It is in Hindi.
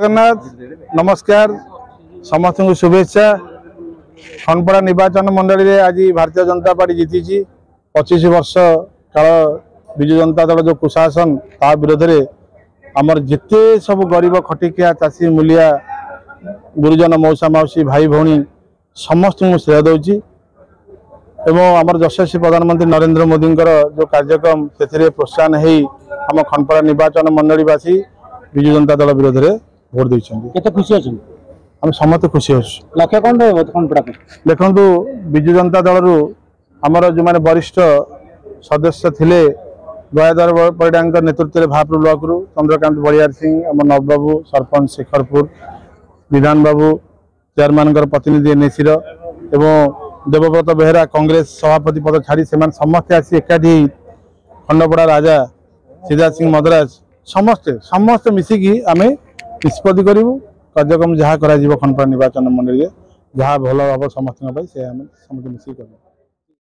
जगन्नाथ नमस्कार समस्त को शुभेच्छा। खनपड़ा निर्वाचन मंडल में आज भारतीय जनता पार्टी जीती 25 वर्ष काल विजु जनता दल जो कुशासन ता विरोध में आमर जिते सब गरीब खटिकिया चाषी मूलिया गुरुजन मौसा मौसी भाई भौणी समस्त को श्रेय दूची एवं आमर यशस्वी प्रधानमंत्री नरेंद्र मोदी जो कार्यक्रम से प्रोत्साहन हो आम खनपड़ा निर्वाचन मंडलीवासी विजु जनता दल विरोध में भोट देते खुशी अच्छे आम समस्त खुशी अच्छे। लक्ष्य कौन रहा देखु विजु जनता दल आमर जो मैंने वरिष्ठ सदस्य थे दयाधर परिडा नेतृत्व में भापुर ब्लॉक रु चंद्रकांत बलियार सिंह आम नवबाबू सरपंच शेखरपुर विधान बाबू चेयरमैन प्रतिनिधि एनएसी एवं देवव्रत बेहरा कांग्रेस सभापति पद छाड़ी से समस्ते आसी एकाठी खंडपड़ा राजा सिद्धार्थ सिंह मद्रास समस्ते समस्ते मिसिकी आम निष्पत्ति करूँ कार्यक्रम जहाँ खनपड़ा निर्वाचन मंडल जहाँ भल हम समस्त समस्त मिसिक कर।